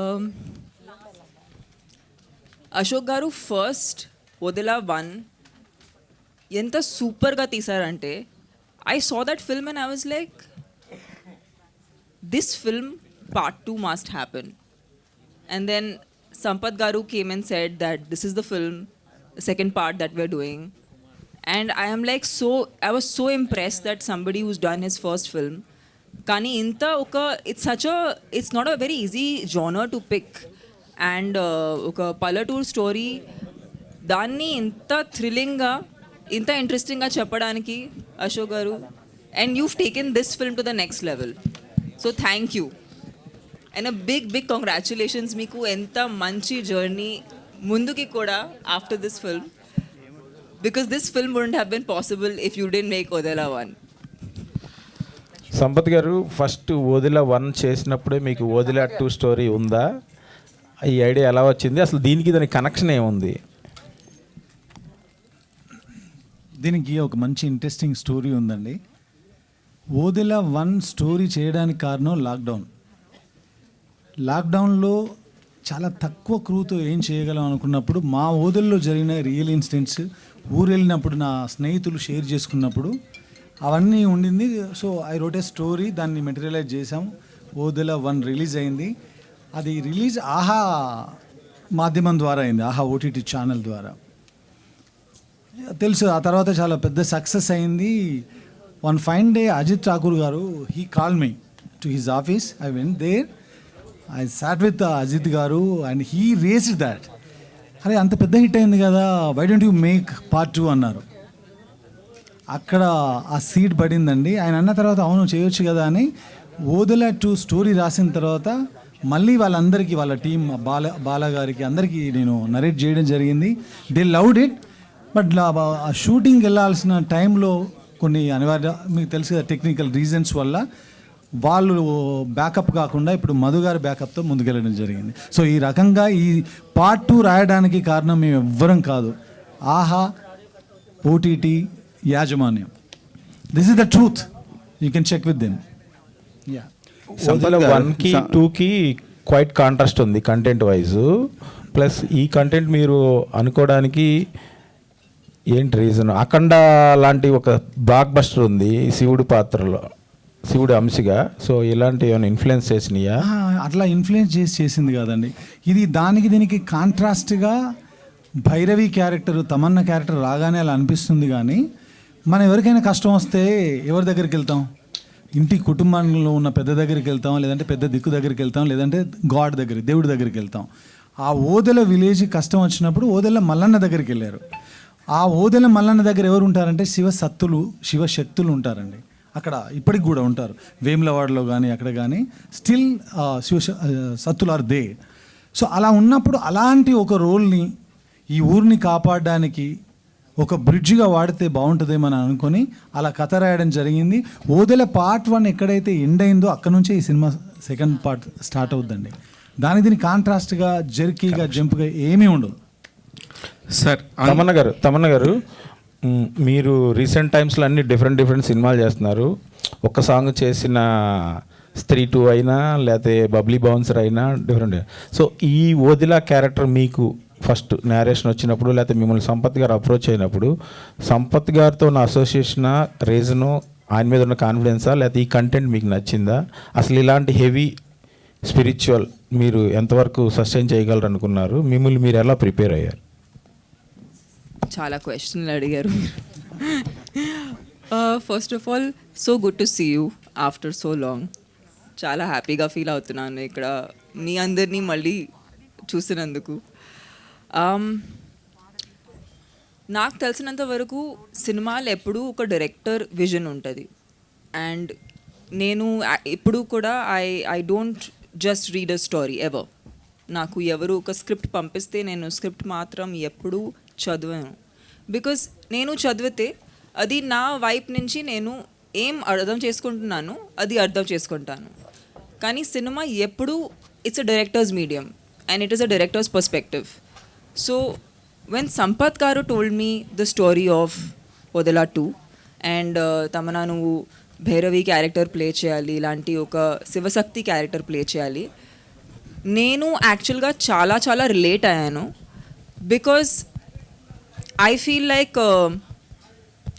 Um, Ashok garu first వదిలా 1 ఎంత సూపర్గా తీసారంటే I saw that film and I was like this film part 2 must happen. And then Sampath Garu came and said that this is the film, the second part that we're doing. And I am like I was so impressed that somebody who's done his first film. Kani inta oka, it's not a very easy genre to pick. And oka Pallatoor story, దాన్ని ఇంత థ్రిల్లింగ్గా ఇంత ఇంట్రెస్టింగ్గా చెప్పడానికి Ashok garu and you've taken this film to the next level. So thank you. And a big congratulations మీకు ఎంత మంచి journey ముందుకి కూడా after this film. Because this film wouldn't have been possible if you didn't make Odela 1. Sampath గారు first Odela 1 చేసినప్పుడే మీకు Odela 2 story ఉందా? ఈ ఐడియా ఎలా వచ్చింది? అసలు దానికి కనెక్షన్ ఏముంది? దీనికి ఒక మంచి ఇంట్రెస్టింగ్ స్టోరీ ఉందండి. ఓదిలా 1 స్టోరీ చేయడానికి కారణం లాక్డౌన్లో చాలా తక్కువ క్రూతో ఏం చేయగలం అనుకున్నప్పుడు మా ఓదెల్లో జరిగిన రియల్ ఇన్సిడెంట్స్ ఊరు వెళ్ళినప్పుడు నా స్నేహితులు షేర్ చేసుకున్నప్పుడు అవన్నీ ఉండింది. So I wrote a story, దాన్ని మెటీరియలైజ్ చేసాం. ఓదెలా 1 రిలీజ్ అయింది. అది రిలీజ్ ఆహా మాధ్యమం ద్వారా అయింది, ఆహా ఓటీటీ ఛానల్ ద్వారా. తెలుసు ఆ తర్వాత చాలా పెద్ద సక్సెస్ అయింది. One fine day Ajit Thakur గారు he call me to his office. I went there, I sat with Ajit గారు అండ్ హీ రేస్డ్ దాట్. అరే అంత పెద్ద హిట్ అయింది కదా, why don't you make part 2 అన్నారు. అక్కడ ఆ సీడ్ పడిందండి. ఆయన అన్న తర్వాత అవును చేయొచ్చు కదా అని ఓదెలా 2 స్టోరీ రాసిన తర్వాత మళ్ళీ వాళ్ళందరికీ, వాళ్ళ టీం బాలా గారికి అందరికీ నేను నరేట్ చేయడం జరిగింది. They loved it. బట్ షూటింగ్కి వెళ్ళాల్సిన టైంలో కొన్ని అనివార్య, మీకు తెలుసు కదా, టెక్నికల్ రీజన్స్ వల్ల వాళ్ళు బ్యాకప్ కాకుండా ఇప్పుడు మధు గారి బ్యాకప్తో ముందుకెళ్ళడం జరిగింది. సో ఈ రకంగా ఈ పార్ట్ 2 రాయడానికి కారణం మేము ఎవ్వరం కాదు, ఆహా ఓటీటీ యాజమాన్యం. This is the truth, you can check with them. Yeah, 1కి 2కి క్వైట్ కాంట్రాస్ట్ ఉంది కంటెంట్ వైజ్. ప్లస్ ఈ కంటెంట్ మీరు అనుకోవడానికి ఏంటి రీజన్? అఖండ లాంటి ఒక బ్లాక్ బస్టర్ ఉంది శివుడి పాత్రలో, శివుడు అంశగా. సో ఇలాంటి ఏమైనా ఇన్ఫ్లుయెన్స్ చేసినాయా? అట్లా ఇన్ఫ్లుయెన్స్ చేసింది కాదండి. ఇది దీనికి కాంట్రాస్ట్గా భైరవి క్యారెక్టర్, తమన్నా క్యారెక్టర్ రాగానే అలా అనిపిస్తుంది. కానీ మనం ఎవరికైనా కష్టం వస్తే ఎవరి దగ్గరికి వెళ్తాం? ఇంటి కుటుంబంలో ఉన్న పెద్ద దగ్గరికి వెళ్తాం, లేదంటే పెద్ద దిక్కు దగ్గరికి వెళ్తాం, లేదంటే గాడ్ దగ్గరికి, దేవుడి దగ్గరికి వెళ్తాం. ఆ ఓదెల విలేజ్ కష్టం వచ్చినప్పుడు ఓదెల మల్లన్న దగ్గరికి వెళ్ళారు. ఆ ఓదెల మల్లన్న దగ్గర ఎవరు ఉంటారంటే శివశక్తులు ఉంటారండి. అక్కడ ఇప్పటికి కూడా ఉంటారు, వేములవాడలో కానీ అక్కడ కానీ స్టిల్ సత్తులు ఆర్ దే. సో అలా ఉన్నప్పుడు అలాంటి ఒక రోల్ని ఈ ఊరిని కాపాడడానికి ఒక బ్రిడ్జ్గా వాడితే బాగుంటుందేమని అనుకొని అలా కథ రాయడం జరిగింది. ఓదెల పార్ట్ 1 ఎక్కడైతే ఎండ్ అయిందో అక్కడ నుంచే ఈ సినిమా సెకండ్ పార్ట్ స్టార్ట్ అవుతుందండి. దీనికి కాంట్రాస్ట్గా జర్కీగా జంప్గా ఏమీ ఉండదు. సార్ తమన్నా గారు మీరు రీసెంట్ టైమ్స్లో అన్ని డిఫరెంట్ సినిమాలు చేస్తున్నారు. ఒక్క సాంగ్ చేసిన స్త్రీ 2 అయినా లేకపోతే బబ్లీ బౌన్సర్ అయినా డిఫరెంట్. సో ఈ ఓదిలా క్యారెక్టర్ మీకు ఫస్ట్ నేరేషన్ వచ్చినప్పుడు, లేకపోతే మిమ్మల్ని సంపత్ గారు అప్రోచ్ అయినప్పుడు సంపత్ గారితో ఉన్న అసోసియేషన్ రీజను ఆయన మీద ఉన్న కాన్ఫిడెన్సా, లేకపోతే ఈ కంటెంట్ మీకు నచ్చిందా? అసలు ఇలాంటి హెవీ స్పిరిచువల్ మీరు ఎంతవరకు సస్టైన్ చేయగలరు అనుకున్నారు? మిమ్మల్ని మీరు ఎలా ప్రిపేర్ అయ్యారు? చాలా క్వశ్చన్లు అడిగారు. First of all so good to see you after so long. చాలా హ్యాపీగా ఫీల్ అవుతున్నాను ఇక్కడ మీ అందరినీ మళ్ళీ చూసినందుకు. నాకు తెలిసినంత వరకు సినిమాలు ఎప్పుడూ ఒక డైరెక్టర్ విజన్ ఉంటుంది. అండ్ నేను ఎప్పుడూ కూడా I don't just read a story ever. నాకు ఎవరు ఒక స్క్రిప్ట్ పంపిస్తే నేను స్క్రిప్ట్ మాత్రం ఎప్పుడూ చదివాను. బికాజ్ నేను చదివితే అది నా వైపు నుంచి నేను ఏం అర్థం చేసుకుంటున్నాను అది అర్థం చేసుకుంటాను. కానీ సినిమా ఎప్పుడు it's a director's medium and it is a director's perspective. So when Sampath గారు told me the story of Odela 2 and Tamannaah నువ్వు భైరవి క్యారెక్టర్ ప్లే చేయాలి, ఇలాంటి ఒక శివశక్తి క్యారెక్టర్ ప్లే చేయాలి, నేను యాక్చువల్గా చాలా చాలా రిలేట్ అయ్యాను బికాజ్ ఐ ఫీల్ లైక్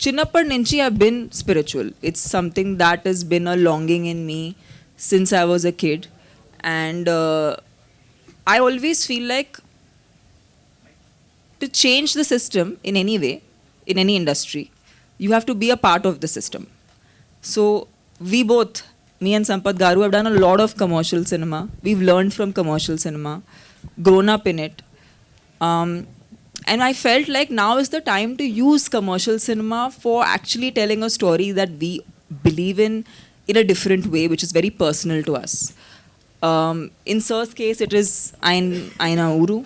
చిన్నప్పటి నుంచి I been spiritual. It's something that is been a longing in me since I was a kid and I always feel like to change the system in any way, in any industry, you have to be a part of the system. So we both, me and Sampath Garu, have done a lot of commercial cinema. We've learned from commercial cinema, grown up in it. And I felt like now is the time to use commercial cinema for actually telling a story that we believe in a different way, which is very personal to us. In Sir's case, it is Aina Uru.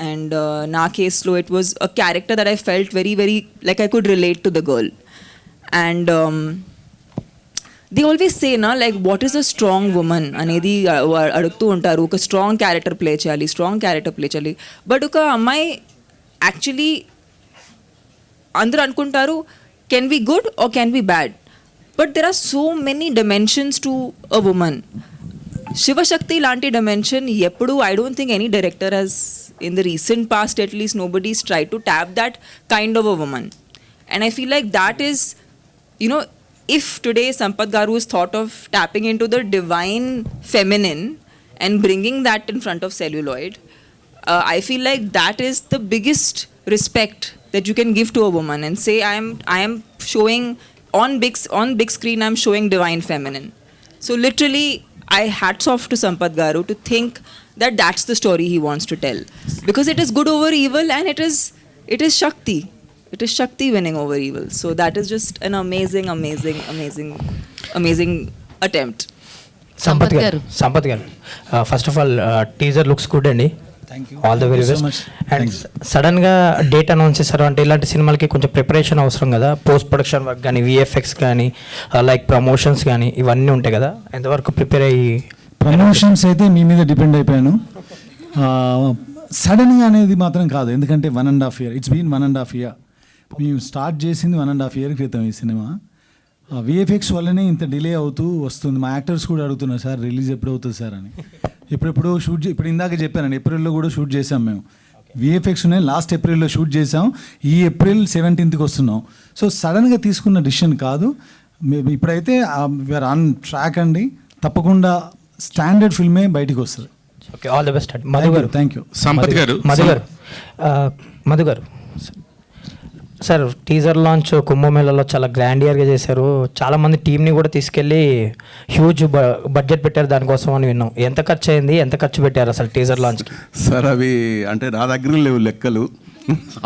And na case lo, it was a character that I felt very, very like I could relate to the girl. And they always say na like what is a strong woman anedi adugtu untaru, oka strong character play cheyali, but oka ammai actually andaru anukuntaru can be good or can be bad, but there are so many dimensions to a woman. Shivashakti lanti dimension eppudu I don't think any director has, in the recent past at least, nobody's tried to tap that kind of a woman. And I feel like that is, you know, if today Sampath Garu is thought of tapping into the divine feminine and bringing that in front of celluloid, I feel like that is the biggest respect that you can give to a woman and say I am showing on big screen, I'm showing divine feminine. So literally I hats off to Sampath Garu to think that that's the story he wants to tell, because it is good over evil and it is Shakti winning over evil. So that is just an amazing attempt. Sampath garu, first of all, teaser looks good అండి. Thank you, all the very best. And sudden గా date announce చేశారు అంటే ఇలాంటి సినిమాలకి కొంచెం preparation అవసరం కదా, post production work కానీ, విఎఫ్ఎక్స్ కానీ, లైక్ ప్రమోషన్స్ కానీ ఇవన్నీ ఉంటాయి కదా, ఎంతవరకు ప్రిపేర్ అయ్యి? ప్రమోషన్స్ అయితే మీ మీద డిపెండ్ అయిపోయాను. సడన్గా అనేది మాత్రం కాదు, ఎందుకంటే 1.5 year, ఇట్స్ బీన్ 1.5 year. మేము స్టార్ట్ చేసింది 1.5 year క్రితం ఈ సినిమా. విఎఫ్ఎక్స్ వల్లనే ఇంత డిలే అవుతూ వస్తుంది. మా యాక్టర్స్ కూడా అడుగుతున్నారు, సార్ రిలీజ్ ఎప్పుడు అవుతుంది సార్ అని. ఇప్పుడు ఇప్పుడు ఇందాక చెప్పానండి, ఏప్రిల్లో కూడా షూట్ చేసాం మేము. విఎఫ్ఎక్స్ ఉన్నాయి, లాస్ట్ ఏప్రిల్లో షూట్ చేసాం, ఈ ఏప్రిల్ 17th వస్తున్నాం. సో సడన్గా తీసుకున్న డిసిషన్ కాదు. ఇప్పుడైతే వీఆర్ ఆన్ ట్రాక్ అండి. తప్పకుండా స్టాండర్డ్ ఫిల్మే బయటికి వస్తుంది. ఓకే, ఆల్ ద బెస్ట్ అండి. మధు గారు. Thank you. మధు గారు సార్, టీజర్ లాంచ్ కుంభమేళలో చాలా గ్రాండియర్గా చేశారు. చాలామంది టీంని కూడా తీసుకెళ్ళి హ్యూజ్ బడ్జెట్ పెట్టారు దానికోసం అని విన్నాం. ఎంత ఖర్చు అయింది, ఎంత ఖర్చు పెట్టారు అసలు టీజర్ లాంచ్కి? సార్ అవి అంటే నా దగ్గర లేవు లెక్కలు,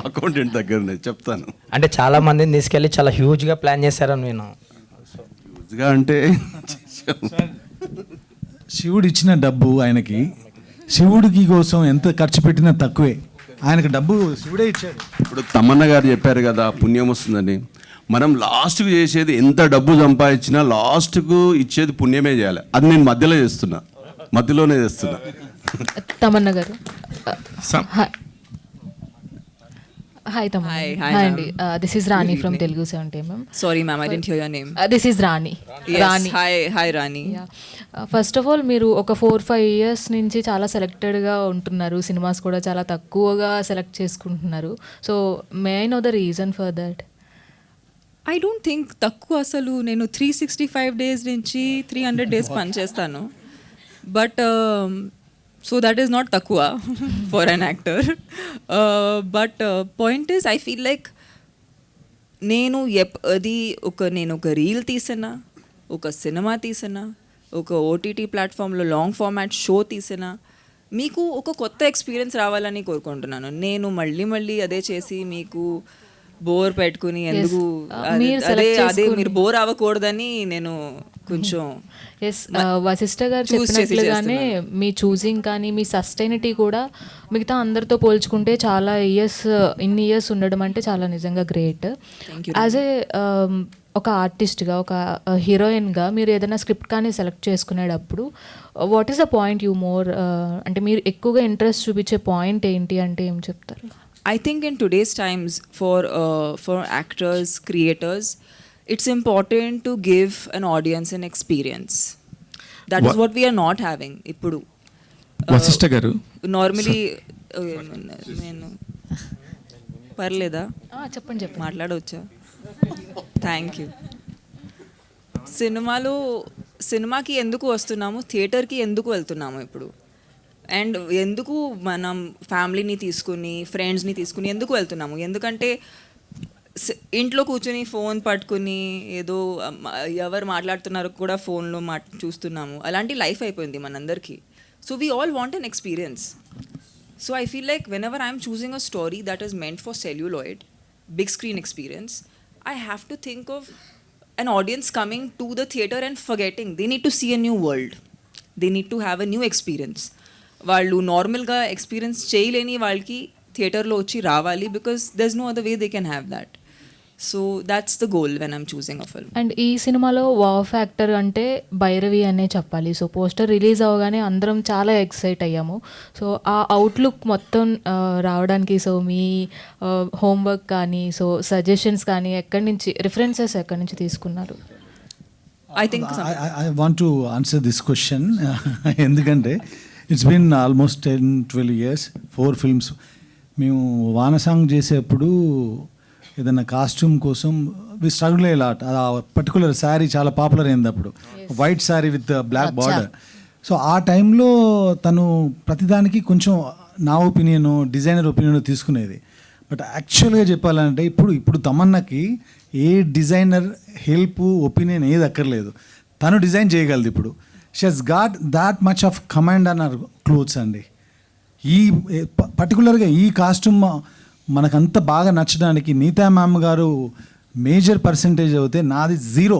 అకౌంటెంట్ దగ్గర చెప్తాను. అంటే చాలా మందిని తీసుకెళ్ళి చాలా హ్యూజ్గా ప్లాన్ చేశారని విన్నాం. హ్యూజ్గా అంటే శివుడు ఇచ్చిన డబ్బు ఆయనకి, శివుడికి కోసం ఎంత ఖర్చు పెట్టినా తక్కువే. ఆయనకు డబ్బు శివుడే ఇచ్చాడు. ఇప్పుడు తమన్న గారు చెప్పారు కదా పుణ్యం వస్తుందని. మనం లాస్ట్కు చేసేది ఎంత డబ్బు సంపాదించినా లాస్ట్కు ఇచ్చేది పుణ్యమే చేయాలి. అది నేను మధ్యలోనే చేస్తున్నా. తమన్న గారు. Hi, Taman. Hi, Andy. This is Rani from Telugu 70 mm. Sorry ma'am, I didn't hear your name. This is Rani. Yes, Rani. hi Rani. Yeah. First of all మీరు ఒక 4-5 years నుంచి చాలా సెలెక్టెడ్గా ఉంటున్నారు, సినిమాస్ కూడా చాలా తక్కువగా సెలెక్ట్ చేసుకుంటున్నారు. So may I know the reason for that? I don't think తక్కువ, అసలు నేను 365 days నుంచి 300 days పనిచేస్తాను. But so that is not తక్కువ for an actor. But point is I feel like నేను ఒక రీల్ తీసినా, ఒక సినిమా తీసినా, ఒక ఓటీటీ ప్లాట్ఫామ్లో లాంగ్ ఫార్మాట్ షో తీసినా మీకు ఒక కొత్త ఎక్స్పీరియన్స్ రావాలని కోరుకుంటున్నాను. నేను మళ్ళీ అదే చేసి మీకు బోర్ పెట్టుకుని ఎందుకు అదే మీరు బోర్ అవ్వకూడదని నేను కొంచెం వశిష్ఠ గారు చెప్పినట్లుగానే మీ చూసింగ్ కానీ మీ సస్టైనిటీ కూడా మిగతా అందరితో పోల్చుకుంటే చాలా ఇన్ని ఇయర్స్ ఉండడం అంటే చాలా నిజంగా గ్రేట్. యాజ్ ఏ ఒక ఆర్టిస్ట్గా, ఒక హీరోయిన్గా మీరు ఏదైనా స్క్రిప్ట్ కానీ సెలెక్ట్ చేసుకునేటప్పుడు what is the point you more అంటే మీరు ఎక్కువగా ఇంట్రెస్ట్ చూపించే పాయింట్ ఏంటి అంటే ఏం చెప్తారు? I think in today's times for actors, creators, it's important to give an audience an experience. That is what we are not having. Ippudu Vashishtha గారు normally నేను పర్లేదా చెప్పండి మాట్లాడవచ్చా? Thank you. సినిమాకి ఎందుకు వస్తున్నాము, థియేటర్కి ఎందుకు వెళ్తున్నాము ఇప్పుడు, అండ్ ఎందుకు మనం ఫ్యామిలీని తీసుకుని ఫ్రెండ్స్ని తీసుకుని ఎందుకు వెళ్తున్నాము? ఎందుకంటే ఇంట్లో కూర్చుని ఫోన్ పట్టుకుని ఏదో ఎవరు మాట్లాడుతున్నారో కూడా ఫోన్లో చూస్తున్నాము. అలాంటి లైఫ్ అయిపోయింది మనందరికీ. So we all want an experience. So I feel like whenever I'm choosing a story that is meant for celluloid, big screen experience, I have to think of an audience coming to the theatre and forgetting. They need to see a new world. They need to have a new experience. వాళ్ళు నార్మల్గా experience చేయలేని వాళ్ళకి థియేటర్లో వచ్చి రావాలి, because there is no other way they can have that. So that's the goal when I'm choosing a film. And ఈ సినిమాలో wow factor అంటే భైరవి అనే చెప్పాలి. సో పోస్టర్ రిలీజ్ అవ్వగానే అందరం చాలా ఎక్సైట్ అయ్యాము. సో ఆ అవుట్లుక్ మొత్తం రావడానికి సో మీ హోంవర్క్ కానీ సో సజెషన్స్ కానీ ఎక్కడి నుంచి రిఫరెన్సెస్ ఎక్కడి నుంచి తీసుకున్నారు? I think I want to answer this question ఎందుకంటే it's been almost 10-12 years, 4 films. మేము వానసాంగ్ చేసేప్పుడు ఏదైనా కాస్ట్యూమ్ కోసం వి స్ట్రగుల్ అయ్యే లాట్. ఆ పర్టికులర్ శారీ చాలా పాపులర్ అయింది అప్పుడు, white sari with black border. So ఆ టైంలో తను ప్రతిదానికి కొంచెం నా ఒపీనియన్, డిజైనర్ ఒపీనియన్ తీసుకునేది. బట్ యాక్చువల్గా చెప్పాలంటే ఇప్పుడు తమన్నాకి ఏ డిజైనర్ హెల్ప్, ఒపీనియన్ ఏది అక్కర్లేదు. తను డిజైన్ చేయగలదు. ఇప్పుడు she has got that much of command on our clothes అండి. ఈ పర్టికులర్గా ఈ కాస్ట్యూమ్ మనకంత బాగా నచ్చడానికి నీతా మ్యామ్ గారు మేజర్ పర్సంటేజ్ అవుతే నాది 0,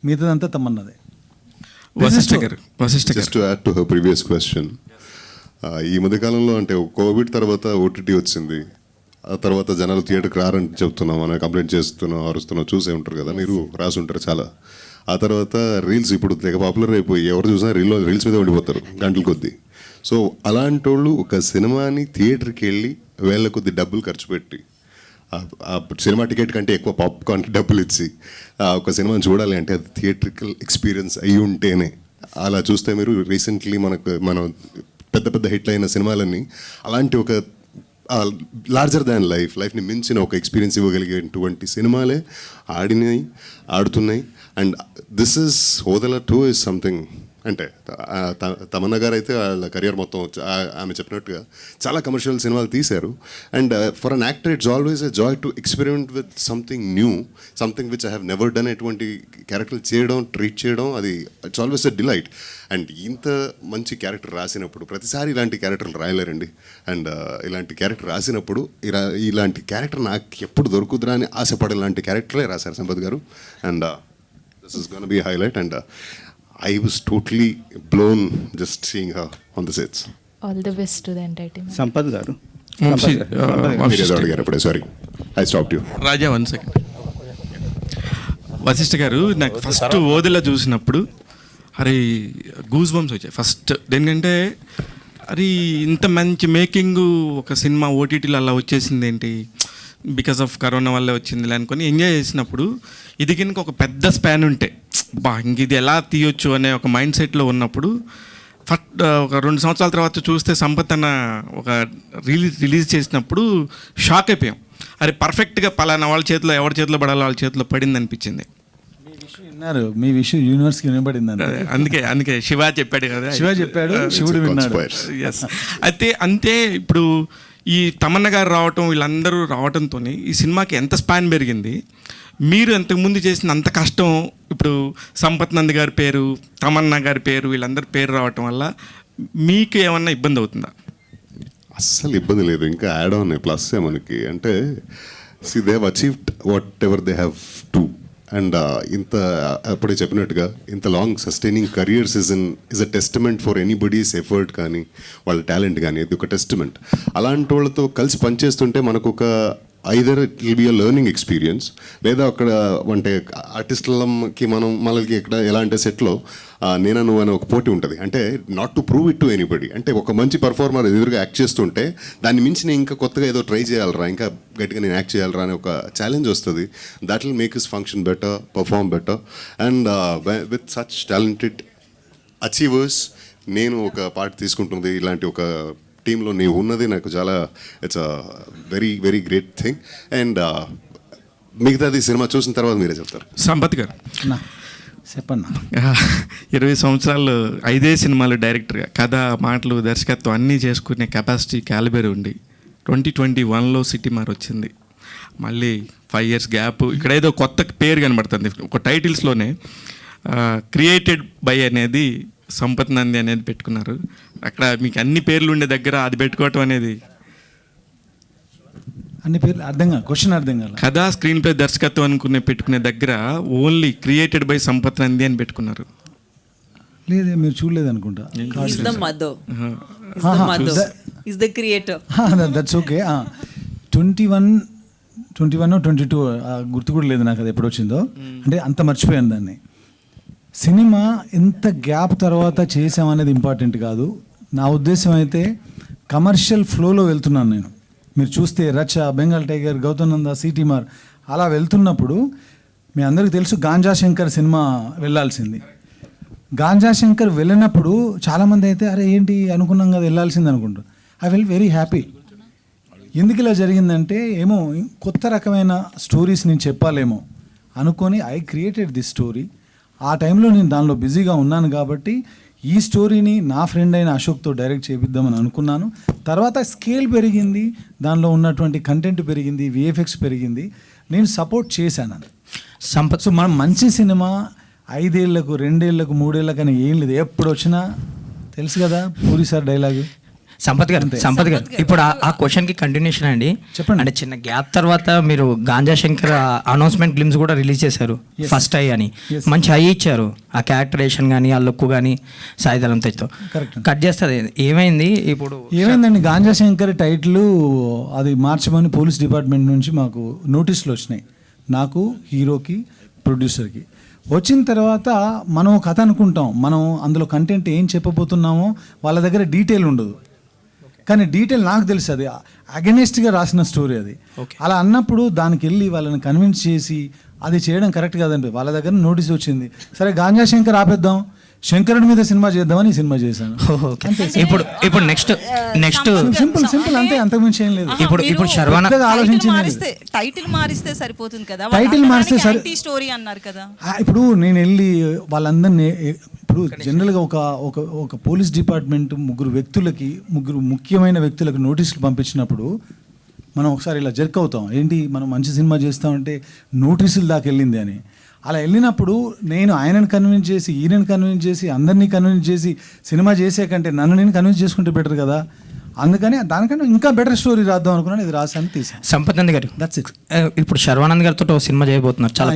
మిగతాదంతా తమన్నదే. Just to add to her previous question, ఈ మధ్యకాలంలో అంటే కోవిడ్ తర్వాత ఓటీటీ వచ్చింది. ఆ తర్వాత జనాలు థియేటర్కి రారని చెప్తున్నాం, మనం కంప్లైంట్ చేస్తున్నాం, అరుస్తున్నాం, చూసే ఉంటారు కదా, మీరు రాసి ఉంటారు చాలా. ఆ తర్వాత రీల్స్ ఇప్పుడు తెగ పాపులర్ అయిపోయి ఎవరు చూసినా రీల్స్ మీద ఉండిపోతారు గంటల కొద్దీ. సో అలాంటి వాళ్ళు ఒక సినిమాని థియేటర్కి వెళ్ళి వేళ్ళ కొద్ది డబ్బులు ఖర్చు పెట్టి ఆ సినిమా టికెట్ కంటే ఎక్కువ పాప్కార్న్కి డబ్బులు ఇచ్చి ఒక సినిమాని చూడాలి అంటే అది థియేట్రికల్ ఎక్స్పీరియన్స్ అయి ఉంటేనే. అలా చూస్తే మీరు రీసెంట్లీ మనం పెద్ద హిట్లు అయిన సినిమాలన్నీ అలాంటి ఒక లార్జర్ దాన్ లైఫ్ని మించిన ఒక ఎక్స్పీరియన్స్ ఇవ్వగలిగేటువంటి సినిమాలే ఆడుతున్నాయి. And this is Odela 2 is something. అంటే తమన్నా గారు అయితే వాళ్ళ కెరియర్ మొత్తం ఆమె చెప్పినట్టుగా చాలా కమర్షియల్ సినిమాలు తీశారు. And for an actor it's always a joy to experiment with something new, something which I have never done. ఎటువంటి క్యారెక్టర్ చేయడం, ట్రీట్ చేయడం, అది it's always a delight. And ఇంత మంచి క్యారెక్టర్ రాసినప్పుడు ప్రతిసారి ఇలాంటి క్యారెక్టర్లు రాయలేరండి. అండ్ ఇలాంటి క్యారెక్టర్ రాసినప్పుడు ఇలాంటి క్యారెక్టర్ నాకు ఎప్పుడు దొరుకుతురా అని ఆశపడే ఇలాంటి క్యారెక్టరే రాశారు సంపత్ గారు. And this is gonna B highlight. And I was totally blown just seeing her on the sets. All the best to the entire team. Sampath గారు, sorry I stopped you. Raja 1 second. Vasishta గారు, నాకు ఫస్ట్ ఓదిలా చూసినప్పుడు అరే గూస్ బంప్స్ వచ్చాయి first. ఎందుకంటే అరే ఇంత మంచి మేకింగ్ ఒక సినిమా ఓటీటీలో అలా వచ్చేసింది ఏంటి, బికాస్ ఆఫ్ కరోనా వల్లే వచ్చింది అనుకొని ఎంజాయ్ చేసినప్పుడు, ఇది కనుక ఒక పెద్ద స్పాన్ ఉంటే ఇంక ఇది ఎలా తీయొచ్చు అనే ఒక మైండ్ సెట్లో ఉన్నప్పుడు ఒక 2 సంవత్సరాల తర్వాత చూస్తే సంపత్ అన్న ఒక రిలీజ్ చేసినప్పుడు షాక్ అయిపోయాం. అరే పర్ఫెక్ట్గా పలానా వాళ్ళ చేతిలో, ఎవరి చేతిలో పడాలో వాళ్ళ చేతిలో పడింది అనిపించింది. మీ విషయం యూనివర్స్కి వినబడింది. అందుకే శివ చెప్పాడు కదా, శివుడు విన్నాడు. ఎస్. అయితే అంతే. ఇప్పుడు ఈ తమన్నా గారు రావటం, వీళ్ళందరూ రావటంతో ఈ సినిమాకి ఎంత స్పాన్ పెరిగింది. మీరు అంతకుముందు చేసిన అంత కష్టం ఇప్పుడు సంపత్ నంద్ గారి పేరు, తమన్నా గారి పేరు, వీళ్ళందరి పేరు రావటం వల్ల మీకు ఏమన్నా ఇబ్బంది అవుతుందా? అస్సలు ఇబ్బంది లేదు. ఇంకా యాడ్ ఆన్ ప్లస్ మనకి అంటే they have achieved what ever they have to. And ఇంత అప్పుడే చెప్పినట్టుగా ఇంత long sustaining career's is a testament for anybody's effort కానీ వాళ్ళ టాలెంట్ కానీ, ఇది ఒక టెస్టిమెంట్. అలాంటి వాళ్ళతో కలిసి పనిచేస్తుంటే మనకు ఒక either it will be a learning experience, లేదా అక్కడ అంటే ఆర్టిస్టులకి మనకి ఇక్కడ ఎలా అంటే సెట్లో నేను నువ్వు అనే ఒక పోటీ ఉంటుంది. అంటే not to prove it to anybody. అంటే ఒక మంచి పర్ఫార్మర్ ఎదురుగా యాక్ట్ చేస్తుంటే దాన్ని మించి నేను ఇంకా కొత్తగా ఏదో ట్రై చేయాలరా, ఇంకా గట్టిగా నేను యాక్ట్ చేయాలరా అనే ఒక ఛాలెంజ్ వస్తుంది. That will make his function better, perform better. And with such talented achievers నేను ఒక పార్ట్ తీసుకుంటుంది ఇలాంటి ఒక టీంలో నీవు ఉన్నది నాకు చాలా it's a very very great thing. And మిగతాది సినిమా చూసిన తర్వాత మీరే చెప్తారు. సంపత్ గారు, చెప్పన్నా. 20 సంవత్సరాలు 5 సినిమాలు డైరెక్టర్గా కథ, మాటలు, దర్శకత్వం అన్నీ చేసుకునే కెపాసిటీ, క్యాలిబర్ ఉండి 2021లో సిటీ మార్ వచ్చింది. మళ్ళీ 5 years గ్యాప్. ఇక్కడ ఏదో కొత్త పేరు కనబడుతుంది ఒక టైటిల్స్లోనే. క్రియేటెడ్ బై అనేది సంపత్ నంది అనేది పెట్టుకున్నారు. అక్కడ మీకు అన్ని పేర్లు ఉండే దగ్గర అది పెట్టుకోవటం అనేది అన్ని పేర్లు అర్థం కాదు, క్వశ్చన్ అర్థం కాదు. కథ, స్క్రీన్ ప్లే, దర్శకత్వం అనుకునే పెట్టుకునే దగ్గర only created by Sampath Nandi అని పెట్టుకున్నారు. లేదే, మీరు చూడలేదు అనుకుంటా. He's the mother. He's the mother. He's the creator. That's okay. 21 గుర్తు కూడా లేదు నాకు అది ఎప్పుడు వచ్చిందో, అంటే అంత మర్చిపోయాను దాన్ని. సినిమా ఎంత గ్యాప్ తర్వాత చేసామనేది ఇంపార్టెంట్ కాదు. నా ఉద్దేశం అయితే కమర్షియల్ ఫ్లోలో వెళ్తున్నాను నేను. మీరు చూస్తే రచ, బెంగాల్ టైగర్, గౌతమ్ నంద, సిటీ మార్ అలా వెళ్తున్నప్పుడు మీ అందరికీ తెలుసు గాంజా శంకర్ సినిమా వెళ్ళాల్సింది. గాంజా శంకర్ వెళ్ళినప్పుడు చాలామంది అయితే అరే ఏంటి అనుకున్నాం కదా వెళ్ళాల్సింది అనుకుంటారు. I fell very happy. ఎందుకు ఇలా జరిగిందంటే ఏమో కొత్త రకమైన స్టోరీస్ నేను చెప్పాలేమో అనుకొని ఐ క్రియేటెడ్ దిస్ స్టోరీ. ఆ టైంలో నేను దానిలో బిజీగా ఉన్నాను కాబట్టి ఈ స్టోరీని నా ఫ్రెండ్ అయిన అశోక్తో డైరెక్ట్ చేపిద్దామని అనుకున్నాను. తర్వాత స్కేల్ పెరిగింది, దానిలో ఉన్నటువంటి కంటెంట్ పెరిగింది, విఎఫ్ఎక్స్ పెరిగింది, నేను సపోర్ట్ చేశాను. సంపత్ సో మనం మంచి సినిమా 5 ఏళ్లకు 2 ఏళ్లకు 3 ఏళ్ళకు అని ఏం లేదు, ఎప్పుడు వచ్చినా తెలుసు కదా పూరి సార్ డైలాగు. సంపత్ గారు ఇప్పుడు ఆ క్వశ్చన్కి కంటిన్యూషన్ అండి. చెప్పండి. అంటే చిన్న గ్యాప్ తర్వాత మీరు గాంజా శంకర్ అనౌన్స్మెంట్ గ్లిమ్స్ కూడా రిలీజ్ చేశారు. ఫస్ట్ ఐ అని మంచి హై ఇచ్చారు. ఆ క్యారెక్టరేషన్ కానీ, ఆ లుక్ కానీ సాయిధరం తెచ్చుతో కట్ చేస్తుంది. ఏమైంది ఇప్పుడు? ఏమైందండి, గాంజా శంకర్ టైటిల్ అది మార్చమని పోలీస్ డిపార్ట్మెంట్ నుంచి మాకు నోటీసులు వచ్చినాయి, నాకు, హీరోకి, ప్రొడ్యూసర్కి. వచ్చిన తర్వాత మనం కథ అనుకుంటాం, మనం అందులో కంటెంట్ ఏం చెప్పబోతున్నామో వాళ్ళ దగ్గర డీటెయిల్ ఉండదు. కానీ డీటెయిల్ నాకు తెలుసు, అది అగెనిస్ట్గా రాసిన స్టోరీ అది. అలా అన్నప్పుడు దానికి వెళ్ళి వాళ్ళని కన్విన్స్ చేసి అది చేయడం కరెక్ట్ కాదండి. వాళ్ళ దగ్గర నోటీస్ వచ్చింది, సరే గాంజా శంకర్ ఆపేద్దాం, శంకరుడి మీద సినిమా చేద్దామని సినిమా చేశాను. ఇప్పుడు నెక్స్ట్ సింపుల్ అంతే, అంతకుమించి ఏం లేదు. ఇప్పుడు శర్వానంద్ ఆలోచించింది టైటిల్ మారిస్తే సరిపోతుంది కదా, టైటిల్ మారిస్తే సరే స్టోరీ అన్నారు కదా. ఇప్పుడు నేను వెళ్ళి వాళ్ళందరినీ, ఇప్పుడు జనరల్గా ఒక పోలీస్ డిపార్ట్మెంట్ ముగ్గురు ముఖ్యమైన వ్యక్తులకు నోటీసులు పంపించినప్పుడు మనం ఒకసారి ఇలా జర్క్ అవుతాం, ఏంటి మనం మంచి సినిమా చేస్తామంటే నోటీసులు దాకా వెళ్ళింది అని. అలా వెళ్ళినప్పుడు నేను ఆయనను కన్విన్స్ చేసి, ఈయనను కన్విన్స్ చేసి, అందరినీ కన్విన్స్ చేసి సినిమా చేసే కంటే నన్ను నేను కన్విన్స్ చేసుకుంటే బెటర్ కదా. అందుకని దానికన్నా ఇంకా బెటర్ స్టోరీ రాద్దాం అనుకున్నాను, ఇది రాసాను, తీసాను. సంపత్ నంది గారు, దట్స్ ఇట్. ఇప్పుడు శర్వానంద్ గారితో ఒక సినిమా చేయబోతున్నారు. చాలా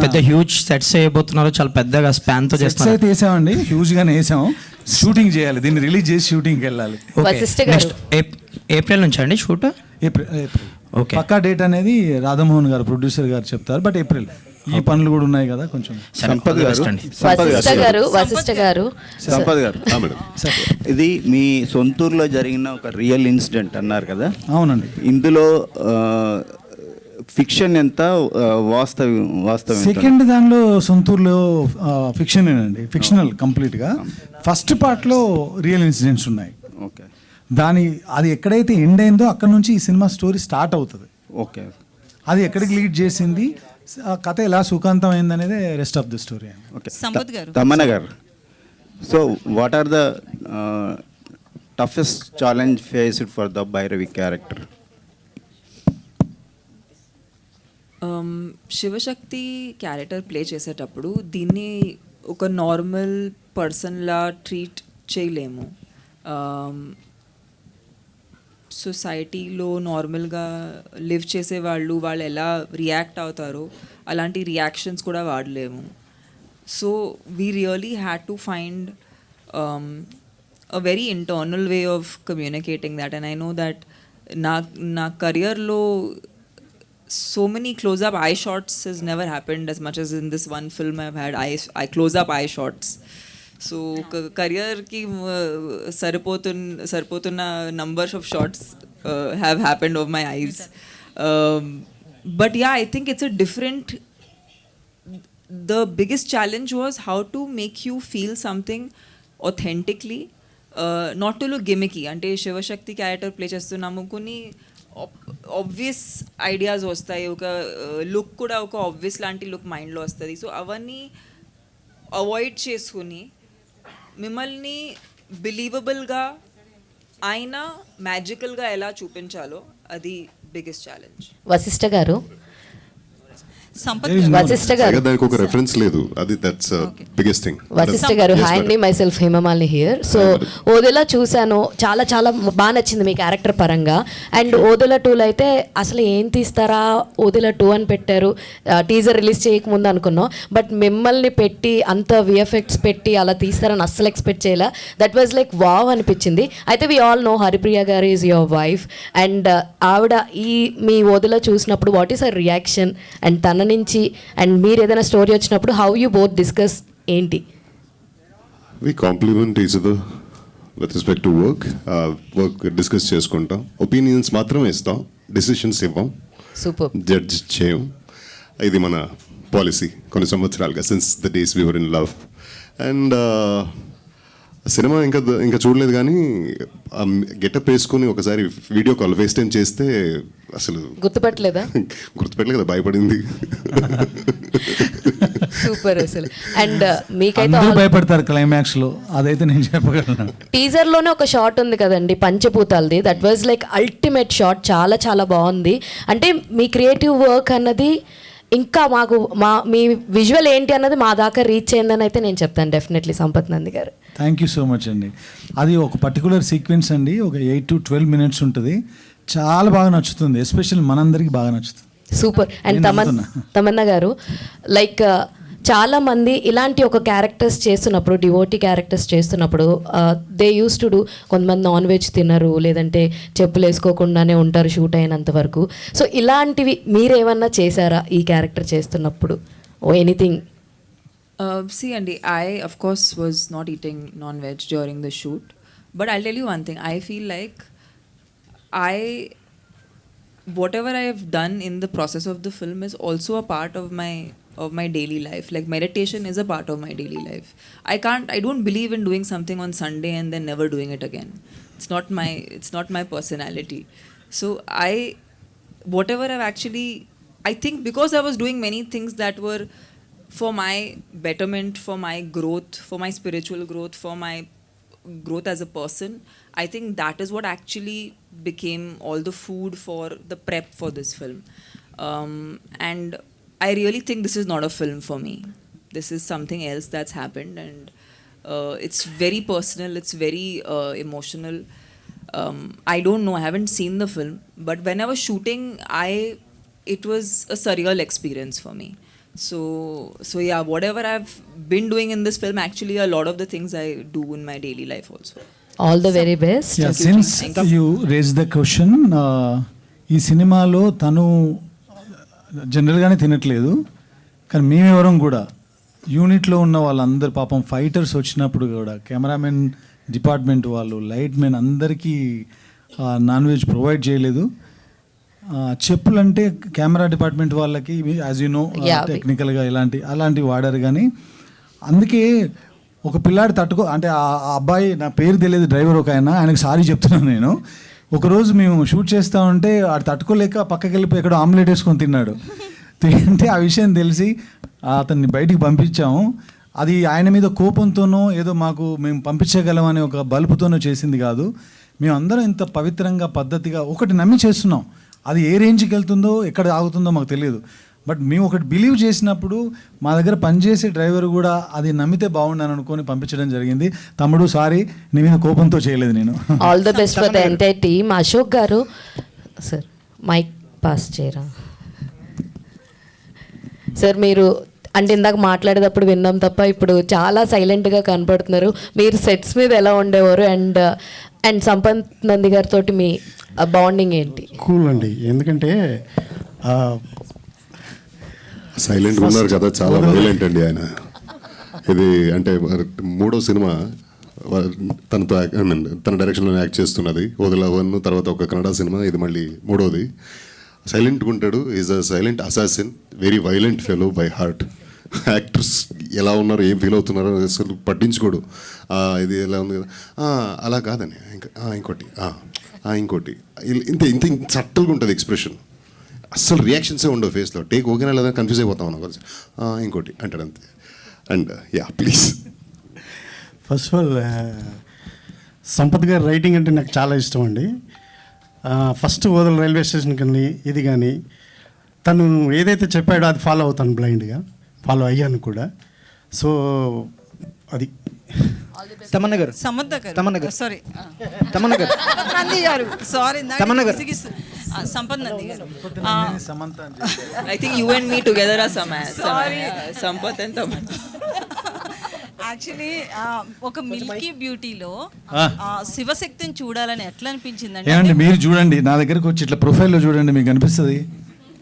పెద్ద హ్యూజ్ సెట్స్ చేయబోతున్నారు, చాలా పెద్దగా స్పాన్ తో చేస్తారు. అయితే వేసామండి, హ్యూజ్ గానే వేసాం. షూటింగ్ చేయాలి, దీన్ని రిలీజ్ చేసి షూటింగ్కి వెళ్ళాలి. నెక్స్ట్ ఏప్రిల్ నుంచి అండి షూట్? ఏప్రిల్. ఓకే, పక్కా డేట్ అనేది రాధామోహన్ గారు, ప్రొడ్యూసర్ గారు చెప్తారు, బట్ ఏప్రిల్. ఈ పనులు కూడా ఉన్నాయి కదా కొంచెం. సంపత్ గారు, ఇది మీ సొంతూరులో జరిగిన ఒక రియల్ ఇన్సిడెంట్ అన్నారు కదా? అవునండి. ఇందులో ఫిక్షన్ ఎంత, వాస్తవం? సెకండ్ దానిలో సొంతూరులో ఫిక్షనేనండి, ఫిక్షనల్ కంప్లీట్గా. ఫస్ట్ పార్ట్లో రియల్ ఇన్సిడెంట్స్ ఉన్నాయి. ఓకే, అది ఎక్కడైతే ఎండ్ అయిందో అక్కడ నుంచి ఈ సినిమా స్టోరీ స్టార్ట్ అవుతుంది. ఓకే, అది ఎక్కడికి లీడ్ చేసింది, కథ ఎలా సుఖాంతం అయింది అనేది rest of the story. Okay, Tamannaah గారు, so what are the toughest challenge faced for the Bhairavi character? Shivashakti character play చేసేటప్పుడు దీన్ని ఒక నార్మల్ పర్సన్లా ట్రీట్ చేయలేము. సొసైటీలో నార్మల్గా లివ్ చేసేవాళ్ళు ఎలా రియాక్ట్ అవుతారో అలాంటి రియాక్షన్స్ కూడా వాడలేము. So we really had to find a very internal way of communicating that. And I know that నా కెరియర్లో so many close-up eye shots has never happened as much as in this one film I've had close-up eye shots. So career ki saripotuna numbers of shots have happened of my eyes. But yeah, I think it's a different, the biggest challenge was how to make you feel something authentically, not to look gimmicky. అంటే Shivashakti character play చేస్తున్నాము, కొన్ని obvious ideas వస్తాయి, ఒక look కూడా ఒక obvious లాంటి look మైండ్లో వస్తుంది. సో అవన్నీ అవాయిడ్ చేసుకుని మిమ్మల్ని బిలీవబుల్గా అయినా మ్యాజికల్గా ఎలా చూపించాలో అది బిగ్గెస్ట్ ఛాలెంజ్. వశిష్ఠ గారు, సంపత్ వశిష్ఠ గారు, దానికి ఒక రెఫరెన్స్ లేదు, అది దట్స్ బిగ్గెస్ట్ థింగ్. వశిష్ఠ గారు, హాయ్ అండి, myself Hemamalini here. So Odela చూశాను, చాలా చాలా బాగా నచ్చింది మీ క్యారెక్టర్ పరంగా. అండ్ ఓదెలా 2లో అయితే అసలు ఏం తీస్తారా, ఓదెలా 2 అని పెట్టారు, టీజర్ రిలీజ్ చేయకముందు అనుకున్నాం. బట్ మిమ్మల్ని పెట్టి అంత విఎఫ్ఎక్స్ పెట్టి అలా తీస్తారని అస్సలు ఎక్స్పెక్ట్ చేయలే. దట్ వాజ్ లైక్ వావ్ అనిపించింది. అయితే వి ఆల్ నో హరిప్రియ గారు ఈజ్ యువర్ వైఫ్, అండ్ ఆవిడ ఈ మీ ఓదెలా చూసినప్పుడు what is her reaction, and తన నుంచి అండ్ మీరు ఏదైనా స్టోరీ వచ్చినప్పుడు హౌ యూ బోత్ డిస్కస్ ఏంటి? We complement each other with respect to work. Work discuss చేసుకుంటాం, ఒపీనియన్స్ మాత్రమే ఇస్తాం, డిసిషన్స్ ఇవ్వం, సూపర్. జడ్జ్ చేయం. ఇది మన పాలసీ కొన్ని సంవత్సరాలుగా, since the days we were in love. And cinema ఇంకా చూడలేదు, కానీ గెటప్ వేసుకొని ఒకసారి వీడియో కాల్ ఫేస్ టైం చేస్తే అసలు గుర్తుపట్టలేదా? గుర్తుపెట్టలేదు కదా, భయపడింది. సూపర్ అసలు. అండ్ మీకైతే అందరూ భయపడతారు క్లైమాక్స్ లో, అదైతే నేను చెప్పగలను. టీజర్ లోనే ఒక షాట్ ఉంది కదండి పంచభూతాలది, that was like ultimate shot, చాలా చాలా బాగుంది. అంటే మీ క్రియేటివ్ వర్క్ అన్నది ఇంకా మాకు మీ విజువల్ ఏంటి అన్నది మా దాకా రీచ్ అయిందని అయితే నేను చెప్తాను డెఫినెట్లీ. సంపత్ నంది గారు, థ్యాంక్ యూ సో మచ్ అండి. అది ఒక పర్టికులర్ సీక్వెన్స్ అండి, ఒక 8 to 12 minutes ఉంటుంది, చాలా బాగా నచ్చుతుంది, ఎస్పెషల్ మనందరికి బాగా నచ్చుతుంది. సూపర్. అండ్ తమన్నా గారు, లైక్ చాలా మంది ఇలాంటి ఒక క్యారెక్టర్స్ చేస్తున్నప్పుడు, డివోటీ క్యారెక్టర్స్ చేస్తున్నప్పుడు దే యూస్ టు డూ, కొంతమంది నాన్ వెజ్ తినరు, లేదంటే చెప్పులు వేసుకోకుండానే ఉంటారు షూట్ అయినంత వరకు. సో ఇలాంటివి మీరేమన్నా చేశారా ఈ క్యారెక్టర్ చేస్తున్నప్పుడు, ఓ anything? See, Andy, I of course was not eating non-veg during the shoot, but I'll tell you one thing. I feel like whatever I have done in the process of the film is also a part of my daily life. Like meditation is a part of my daily life. I don't believe in doing something on Sunday and then never doing it again. It's not my personality. So whatever I've actually, I think because I was doing many things that were for my betterment, for my growth, for my spiritual growth, for my growth as a person, I think that is what actually became all the food for the prep for this film. And I really think this is not a film for me. This is something else that's happened, and it's very personal, it's very emotional. I don't know, I haven't seen the film, but when I was shooting, it was a surreal experience for me. So yeah, whatever I've been doing in this film, actually a lot of the things I do in my daily life also. All the very best. Since you raise the question, ఈ సినిమాలో తను జనరల్గానే తినట్లేదు, కానీ మేమెవరం కూడా యూనిట్లో ఉన్న వాళ్ళందరూ పాపం ఫైటర్స్ వచ్చినప్పుడు కూడా కెమెరామెన్ డిపార్ట్మెంట్ వాళ్ళు, లైట్ మెన్ అందరికీ నాన్ వెజ్ ప్రొవైడ్ చేయలేదు. చెప్పులు అంటే కెమెరా డిపార్ట్మెంట్ వాళ్ళకి యాజ్ యూ నో టెక్నికల్గా అలాంటివి వాడారు. కానీ అందుకే ఒక పిల్లాడి అంటే ఆ అబ్బాయి, నా పేరు తెలియదు, డ్రైవర్ ఒక ఆయనకు సారీ చెప్తున్నాను నేను. ఒకరోజు మేము షూట్ చేస్తూ ఉంటే ఆడు తట్టుకోలేక పక్కకి వెళ్ళిపోయి ఎక్కడో ఆమ్లెట్ వేసుకొని తిన్నాడు. తింటే ఆ విషయం తెలిసి అతన్ని బయటికి పంపించాము. అది ఆయన మీద కోపంతోనో ఏదో మేము పంపించగలమనే ఒక బలుపుతోనో చేసింది కాదు. మేము అందరం ఇంత పవిత్రంగా పద్ధతిగా ఒకటి నమ్మి చేస్తున్నాం. అది ఏ రేంజ్కి వెళ్తుందో ఎక్కడ ఆగుతుందో మాకు తెలియదు. బట్ మేము ఒకటి బిలీవ్ చేసినప్పుడు మా దగ్గర పనిచేసే డ్రైవర్ కూడా అది నమ్మితే బాగుండని అనుకొని పంపించడం జరిగింది. తమ్ముడు సారీ, నీ మీద కోపంతో చేయలేదు నేను. All the best for the entire team. Ashok garu, sir mic pass చేయరా సార్? మీరు అంటే ఇందాక మాట్లాడేటప్పుడు విన్నాం తప్ప ఇప్పుడు చాలా సైలెంట్గా కనపడుతున్నారు. మీరు సెట్స్ మీద ఎలా ఉండేవారు, అండ్ సంపత్ నంది గారితో మీ బాండింగ్ ఏంటి? కూల్ అండి, ఎందుకంటే సైలెంట్గా ఉన్నారు కదా, చాలా వైలెంట్ అండి ఆయన. ఇది అంటే 3వ సినిమా తనతో తన డైరెక్షన్లో యాక్ట్ చేస్తున్నది. వదిలవన్ తర్వాత ఒక కన్నడ సినిమా, ఇది మళ్ళీ 3వది. సైలెంట్గా ఉంటాడు, is a silent assassin, very violent fellow by heart. Actors ఎలా ఉన్నారు, ఏం ఫీల్ అవుతున్నారో అసలు పట్టించుకోడు. ఇది ఎలా ఉంది కదా, అలా కాదని ఇంకోటి ఇంకోటి ఇంత ఇంత సట్టల్గా ఉంటుంది ఎక్స్ప్రెషన్. అస్సలు రియాక్షన్సే ఉండవు ఫేస్లో. టేక్ ఓకేనా లేదా కన్ఫ్యూజ్ అయిపోతాం మనం కలిసి. ఇంకోటి అంటాడు అంతే. And please. First of all Sampath గారి రైటింగ్ అంటే నాకు చాలా ఇష్టం అండి. ఫస్ట్ ఓదల రైల్వే స్టేషన్ కానీ ఇది కానీ తను ఏదైతే చెప్పాడో అది ఫాలో అవుతాను బ్లైండ్గా, ఫాలో అయ్యాను కూడా. సో అది తమన్నా గారు సారీ తమన్నా గారు నంది గారు సారీ సంపత్ నంది గారు. I think you and me together are Sampath and Tamanna. Actually ఒక మిల్కీ బ్యూటీలో శివశక్తిని చూడాలని ఎట్లా అనిపించిందండి? ఏమండి మీరు చూడండి, నా దగ్గరకు వచ్చి ఇట్లా ప్రొఫైల్లో చూడండి, మీకు అనిపిస్తుంది.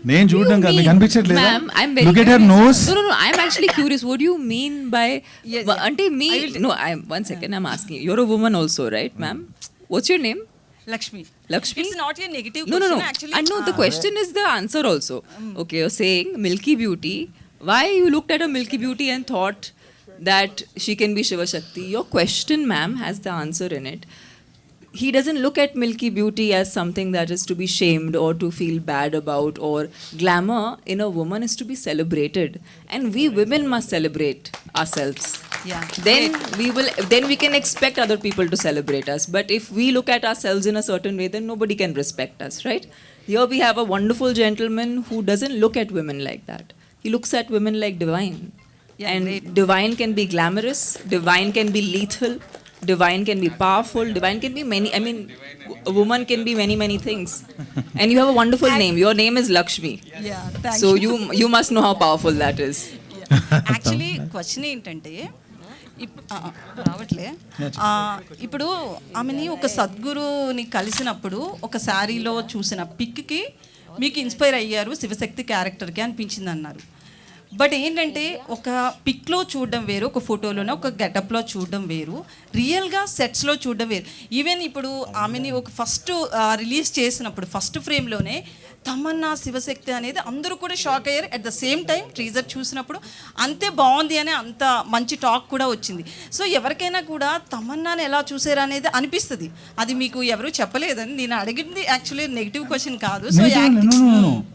నేను చూడడం కాదు, మీకు అనిపించట్లేదు. Ma'am, I'm very Look at her curious. nose. No, I'm actually curious. What do you mean by? Yes, Ante me? No, one second. I'm asking. You're a woman also, right, ma'am? What's your name? Lakshmi. Lakshmi? It's not a negative No. question actually. I know the question is the answer also. Okay, you're saying Milky Beauty. Why you looked at a Milky Beauty and thought that she can be Shiva Shakti? Your question, ma'am, has the answer in it. He doesn't look at Milky Beauty as something that is to be shamed or to feel bad about, or glamour in a woman is to be celebrated, and we women must celebrate ourselves. Yeah. Then we can expect other people to celebrate us. But if we look at ourselves in a certain way, then nobody can respect us, right? Here we have a wonderful gentleman who doesn't look at women like that. He looks at women like divine. Yeah, and great. divine can be glamorous, divine can be lethal, divine can be powerful, divine can be many. I mean, a woman can be many things. And you have a wonderful name. Your name is Lakshmi. Yeah, thank So you. you must know how powerful that is. Actually question ఏంటంటే రావట్లే ఇప్పుడు ఆమెని ఒక సద్గురుని కలిసినప్పుడు ఒక శారీలో చూసిన పిక్కి మీకు ఇన్స్పైర్ అయ్యారు శివశక్తి క్యారెక్టర్కి అనిపించింది అన్నారు. బట్ ఏంటంటే ఒక పిక్లో చూడడం వేరు, ఒక ఫోటోలోనే ఒక గెటప్లో చూడడం వేరు, రియల్గా సెట్స్లో చూడడం వేరు. ఈవెన్ ఇప్పుడు ఆమెని ఒక ఫస్ట్ రిలీజ్ చేసినప్పుడు ఫస్ట్ ఫ్రేమ్లోనే తమన్నా శివశక్తి అనేది అందరూ కూడా షాక్ అయ్యారు. At the same time teaser చూసినప్పుడు అంతే బాగుంది అని అంత మంచి టాక్ కూడా వచ్చింది. సో ఎవరికైనా కూడా తమన్నాని ఎలా చూసారు అనేది అనిపిస్తుంది. అది మీకు ఎవరు చెప్పలేదని నేను అడిగింది యాక్చువల్లీ నెగిటివ్ క్వశ్చన్ కాదు. So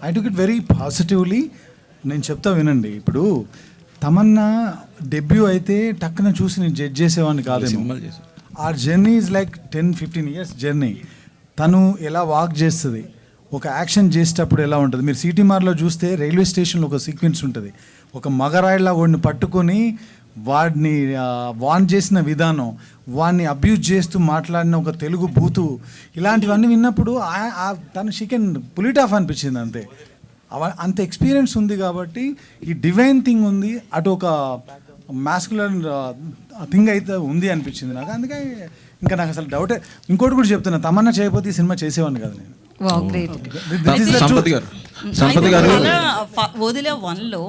I took it very positively. నేను చెప్తా వినండి. ఇప్పుడు తమన్నా డెబ్యూ అయితే టక్కున చూసి నేను జడ్జ్ చేసేవాడిని కాదేమో. ఆ journey is like 10-15 years journey. తను ఎలా వాక్ చేస్తుంది, ఒక యాక్షన్ చేసేటప్పుడు ఎలా ఉంటుంది. మీరు సిటీమార్లో చూస్తే రైల్వే స్టేషన్లో ఒక సీక్వెన్స్ ఉంటుంది. ఒక మగరాయిలా వాడిని పట్టుకొని వాడిని వాన్ చేసిన విధానం, వాడిని అబ్యూజ్ చేస్తూ మాట్లాడిన ఒక తెలుగు బూతు, ఇలాంటివన్నీ విన్నప్పుడు తను she can pull it off అనిపించింది అంతే. అంత ఎక్స్పీరియన్స్ ఉంది కాబట్టి ఈ డివైన్ థింగ్ ఉంది, అటు ఒక మాస్కులర్ థింగ్ అయితే ఉంది అనిపించింది నాకు. అందుకే ఇంకా నాకు అసలు డౌటే. ఇంకోటి కూడా చెప్తున్నా, తమన్నా చేయకపోతే ఈ సినిమా చేసేవాడిని కదా నేను. సంపత్ గారు వదిలే 1లో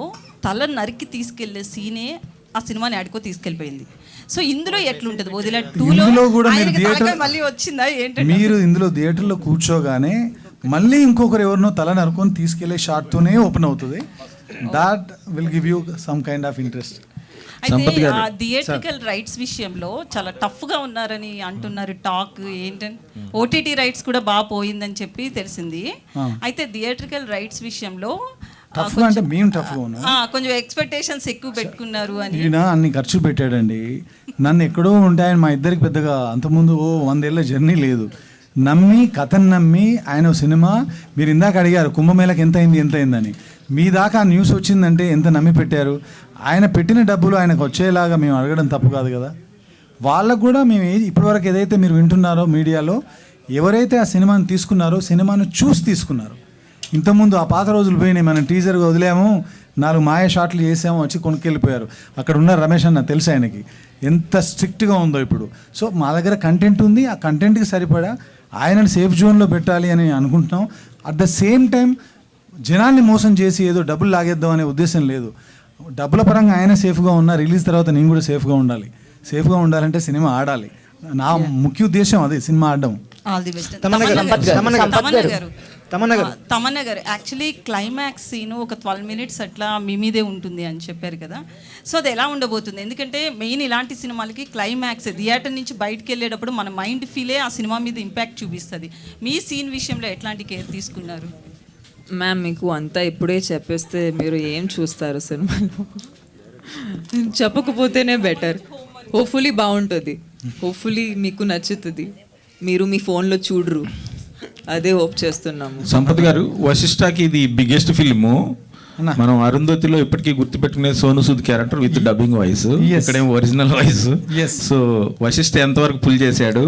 తల నరికి తీసుకెళ్లే సీనే ఆ సినిమాని ఆడుకో తీసుకెళ్ళిపోయింది. సో ఇందులో ఎట్లుంటది? వదిలే 2లో కూడా మళ్ళీ వచ్చిందా ఏంటంటే మీరు ఇందులో థియేటర్లో కూర్చోగానే మళ్ళీ ఇంకొకరు ఎవరినో తల నరుకొని తీసుకెళ్లే షాట్తోనే ఓపెన్ అవుతుంది. That will give you some kind of interest. అయితే థియేట్రికల్ రైట్స్ విషయంలో చాలా టఫ్గా ఉన్నారని అంటున్నారు. టాక్ ఏంటంటే ఓటీటీ రైట్స్ కూడా బాగా పోయిందని చెప్పి తెలిసింది. అయితే థియేట్రికల్ రైట్స్ విషయంలో కొంచెం ఎక్స్పెక్టేషన్స్ ఎక్కువ పెట్టుకున్నారు అని. ఈయన అన్ని ఖర్చు పెట్టాడండి. నన్ను ఎక్కడో ఉంటాయని మా ఇద్దరికి పెద్దగా అంతకుముందు 100 ఏళ్ళ జర్నీ లేదు. నమ్మి కథను నమ్మి ఆయన సినిమా, మీరు ఇందాక అడిగారు కుంభమేళకి ఎంత అయిందని, మీ దాకా ఆ న్యూస్ వచ్చిందంటే ఎంత నమ్మి పెట్టారు. ఆయన పెట్టిన డబ్బులు ఆయనకు వచ్చేలాగా మేము అడగడం తప్పు కాదు కదా. వాళ్ళకు కూడా మేము ఇప్పటివరకు ఏదైతే మీరు వింటున్నారో మీడియాలో, ఎవరైతే ఆ సినిమాను తీసుకున్నారో సినిమాను చూసి తీసుకున్నారు. ఇంతకుముందు ఆ పాత రోజులు పోయినాయి. మనం టీజర్గా వదిలాము, 4 మాయ షాట్లు చేసాము, వచ్చి కొనుక్కెళ్ళిపోయారు. అక్కడ ఉన్న రమేష్ అన్న తెలుసు ఆయనకి ఎంత స్ట్రిక్ట్గా ఉందో ఇప్పుడు. సో మా దగ్గర కంటెంట్ ఉంది, ఆ కంటెంట్కి సరిపడా ఆయనను సేఫ్ జోన్లో పెట్టాలి అని అనుకుంటున్నాం. అట్ ద సేమ్ టైం జనాల్ని మోసం చేసి ఏదో డబ్బులు లాగేద్దాం అనే ఉద్దేశం లేదు. డబ్బుల పరంగా ఆయన సేఫ్గా ఉన్నా, రిలీజ్ తర్వాత నేను కూడా సేఫ్గా ఉండాలి. సేఫ్గా ఉండాలంటే సినిమా ఆడాలి. నా ముఖ్య ఉద్దేశం అది సినిమా ఆడడం. All the best. తమన్నా గారు యాక్చువల్లీ క్లైమాక్స్ సీన్ ఒక 12 minutes అట్లా మీ మీదే ఉంటుంది అని చెప్పారు కదా, సో అది ఎలా ఉండబోతుంది? ఎందుకంటే మెయిన్ ఇలాంటి సినిమాలకి క్లైమాక్స్ థియేటర్ నుంచి బయటకు వెళ్ళేటప్పుడు మన మైండ్ ఫీలే ఆ సినిమా మీద ఇంపాక్ట్ చూపిస్తుంది. మీ సీన్ విషయంలో ఎట్లాంటి కేర్ తీసుకున్నారు? మ్యామ్, మీకు అంతా ఇప్పుడే చెప్పేస్తే మీరు ఏం చూస్తారు సినిమాలో? చెప్పకపోతేనే బెటర్. హోప్ఫుల్లీ బాగుంటుంది, హోప్ఫుల్లీ మీకు నచ్చుతుంది, మీరు మీ ఫోన్లో చూడరు, అదే హోప్ చేస్తున్నాము. సంపత్ గారు, వశిష్ఠకి ఇది బిగ్గెస్ట్ ఫిల్ము. మనం అరుంధతిలో ఇప్పటికీ గుర్తుపెట్టుకునే Sonu Sood character with dubbing voice, ఇక్కడేమో ఒరిజినల్ వాయిస్. సో వశిష్ఠ ఎంతవరకు పుల్ చేశాడు?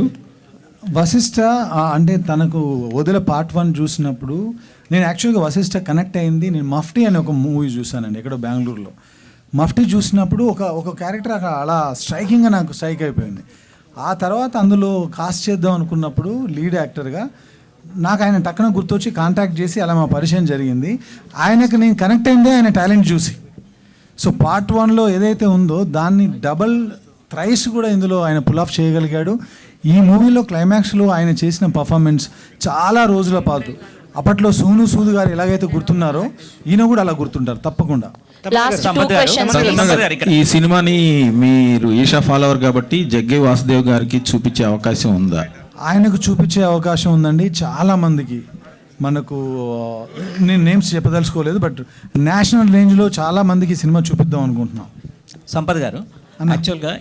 వశిష్ఠ అంటే తనకు వదిల పార్ట్ 1 చూసినప్పుడు నేను యాక్చువల్గా వశిష్ఠ కనెక్ట్ అయింది. నేను మఫ్టీ అనే ఒక మూవీ చూసానండి ఎక్కడో బెంగళూరులో. మఫ్టీ చూసినప్పుడు ఒక క్యారెక్టర్ అలా స్ట్రైకింగ్గా నాకు స్ట్రైక్ అయిపోయింది. ఆ తర్వాత అందులో కాస్ట్ చేద్దాం అనుకున్నప్పుడు లీడ్ యాక్టర్గా నాకు ఆయన టక్కున గుర్తొచ్చి కాంటాక్ట్ చేసి అలా మా పరిచయం జరిగింది. ఆయనకు నేను కనెక్ట్ అయిందే ఆయన టాలెంట్ చూసి. సో పార్ట్ 1లో ఏదైతే ఉందో దాన్ని డబల్ థ్రైస్ కూడా ఇందులో ఆయన పుల్ ఆఫ్ చేయగలిగాడు. ఈ మూవీలో క్లైమాక్స్లో ఆయన చేసిన పర్ఫార్మెన్స్ చాలా రోజుల పాటు, అప్పట్లో సోను సూద్ గారు ఎలాగైతే గుర్తున్నారో ఈయన కూడా అలా గుర్తుంటారు తప్పకుండా. ఈ సినిమాని మీరు ఈషా ఫాలోవర్ కాబట్టి జగ్గే వాసుదేవ్ గారికి చూపించే అవకాశం ఉందా? ఆయనకు చూపించే అవకాశం ఉందండి. చాలా మందికి మనకు నేను నేమ్స్ చెప్పదలుచుకోలేదు, బట్ నేషనల్ రేంజ్లో చాలా మందికి సినిమా చూపిద్దాం అనుకుంటున్నాం. సంపత్ గారు, యాక్చువల్గా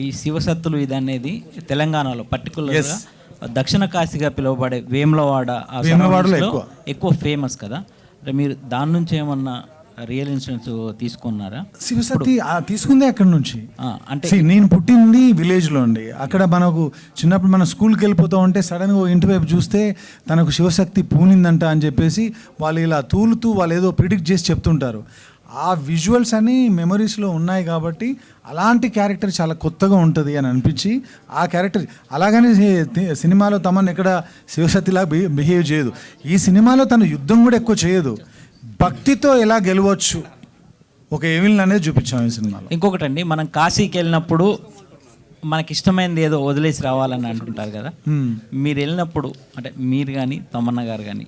ఈ శివసత్తులు ఇది అనేది తెలంగాణలో పర్టికులర్గా దక్షిణ కాశీగా పిలువబడే వేములవాడలో ఎక్కువ ఫేమస్ కదా. అంటే మీరు దాని నుంచి ఏమన్నా రియల్ ఇన్సిడెంట్స్ తీసుకున్నారా? శివశక్తి తీసుకుందే అక్కడి నుంచి. అంటే నేను పుట్టింది విలేజ్లో అండి. అక్కడ మనకు చిన్నప్పుడు మన స్కూల్కి వెళ్ళిపోతూ ఉంటే సడన్గా ఇంటి వైపు చూస్తే తనకు శివశక్తి పూనిందంట అని చెప్పేసి వాళ్ళు ఇలా తూలుతూ వాళ్ళు ఏదో ప్రిడిక్ట్ చేసి చెప్తుంటారు. ఆ విజువల్స్ అన్నీ మెమరీస్లో ఉన్నాయి కాబట్టి అలాంటి క్యారెక్టర్ చాలా కొత్తగా ఉంటుంది అని అనిపించి ఆ క్యారెక్టర్ అలాగనే సినిమాలో తమను ఎక్కడ శివశక్తిలా బిహేవ్ చేయదు. ఈ సినిమాలో తను యుద్ధం కూడా ఎక్కువ చేయదు, భక్తితో ఎలా గెలవచ్చు ఒక ఎవిల్ని అనేది చూపించాం ఈ సినిమాలో. ఇంకొకటి అండి, మనం కాశీకి వెళ్ళినప్పుడు మనకి ఇష్టమైనది ఏదో వదిలేసి రావాలని అంటుంటారు కదా, మీరు వెళ్ళినప్పుడు అంటే మీరు కానీ తమన్నా గారు కానీ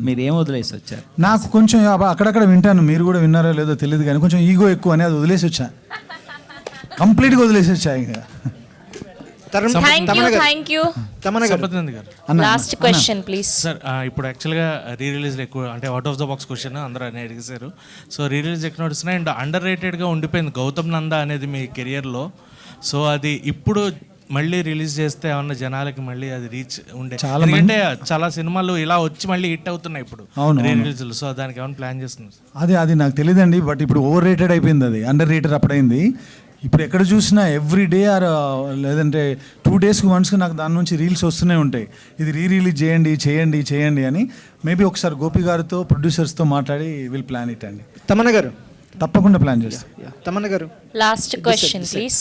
మీరు ఏం వదిలేసి వచ్చారు? నాకు కొంచెం అక్కడక్కడ వింటాను, మీరు కూడా విన్నారో లేదో తెలియదు కానీ కొంచెం ఈగో ఎక్కువ అని అది వదిలేసి వచ్చా, కంప్లీట్గా వదిలేసి వచ్చా. ఇంకా లాస్ట్ క్వశ్చన్ ప్లీజ్ సార్. ఇప్పుడు యాక్చువల్గా రీ రిలీజ్ ఎక్కువ అంటే out of the box question అందరూ అని అడిగేశారు. సో రీ రిలీజ్ ఎక్కువ నడుస్తున్నాయి అండ్ అండర్ రేటెడ్గా ఉండిపోయింది గౌతమ్ నందా అనేది మీ కెరియర్లో. సో అది ఇప్పుడు మళ్ళీ రిలీజ్ చేస్తే ఏమన్నా జనాలకి మళ్ళీ అది రీచ్ ఉండే, ఎందుకంటే చాలా సినిమాలు ఇలా వచ్చి మళ్ళీ హిట్ అవుతున్నాయి ఇప్పుడు రీ రిలీజ్లు. సో దానికి ఏమైనా ప్లాన్ చేస్తున్నారు? అది నాకు తెలియదండి, బట్ ఇప్పుడు ఓవర్ రేటెడ్ అయిపోయింది, అది అండర్ రేటెడ్ అప్పుడైంది. ఇప్పుడు ఎక్కడ చూసినా ఎవ్రీ డే లేదంటే 2 daysకి వన్స్కి నాకు దాని నుంచి రీల్స్ వస్తూనే ఉంటాయి, ఇది రిలీజ్ చేయండి అని. మేబీ ఒకసారి గోపి గారితో ప్రొడ్యూసర్స్తో మాట్లాడి విల్ ప్లాన్ ఇట్ అండి. తమన్నా గారు తప్పకుండా ప్లాన్ చేస్తాం. తమన్నా గారు, last question please.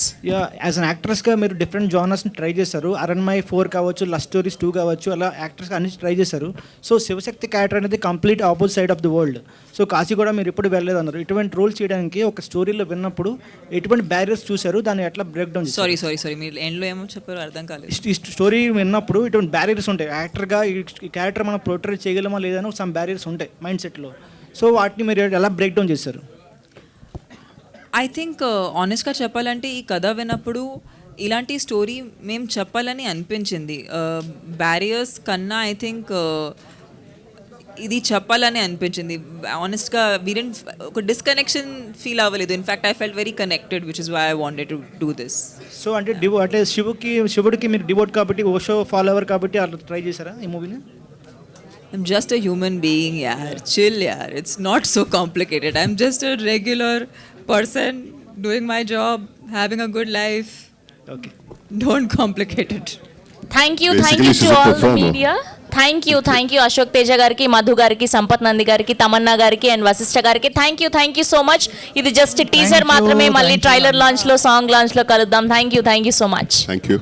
As an యాక్ట్రెస్గా మీరు డిఫరెంట్ జానర్స్ని ట్రై చేశారు. అరణ్మయ్ 4 కావచ్చు, లవ్ స్టోరీస్ 2 కావచ్చు, అలా యాక్ట్రెస్గా అన్ని ట్రై చేశారు. సో శివశక్తి క్యారెక్టర్ అనేది complete opposite side of the world. So Kashi కూడా మీరు ఎప్పుడు వెళ్ళలేదు అన్నారు. ఇటువంటి రోల్ చేయడానికి ఒక స్టోరీలో విన్నప్పుడు ఎటువంటి బ్యారియర్స్ చూశారు, దాన్ని ఎట్లా బ్రేక్ డౌన్? సారీ మీరు ఎండ్లో ఏమో చెప్పారు అర్థం కాలేదు. ఈ స్టోరీ విన్నప్పుడు ఇటువంటి బ్యారియర్స్ ఉంటాయి, యాక్టర్గా ఈ క్యారెక్టర్ మనం పోర్ట్రే చేయగలమా లేదని సమ్ బ్యారియర్స్ ఉంటాయి మైండ్ సెట్లో. సో వాటిని మీరు ఎలా బ్రేక్ డౌన్ చేశారు? ఐ థింక్ ఆనెస్ట్గా చెప్పాలంటే ఈ కథ విన్నప్పుడు ఇలాంటి స్టోరీ మేము చెప్పాలని అనిపించింది. బ్యారియర్స్ కన్నా ఐ థింక్ ఇది చెప్పాలని అనిపించింది. ఆనెస్ట్గా ఒక డిస్కనెక్షన్ ఫీల్ అవ్వలేదు. In fact I felt very connected, which is why I wanted to do this. So అంటే శివుడికి మీరు డివోట్ కాబట్టి, ఓషో ఫాలోవర్ కాబట్టి అట్లా ట్రై చేశారా ఈ మూవీని? I'm just a human being, yaar. Chill, yaar. It's not so complicated. I'm just a regular person doing my job, having a good life. Okay. Don't complicate it. Thank you to all the media. Thank you Ashok Teja గారికి, మధు గారికి, సంపత్ నంది గారికి, తమన్నా గారికి and Vashishtha గారికి thank you so much. ఇది just teaser మాత్రమే, మళ్ళీ trailer launch లో, song launch లో కలుద్దాం. Thank you so much. Thank you.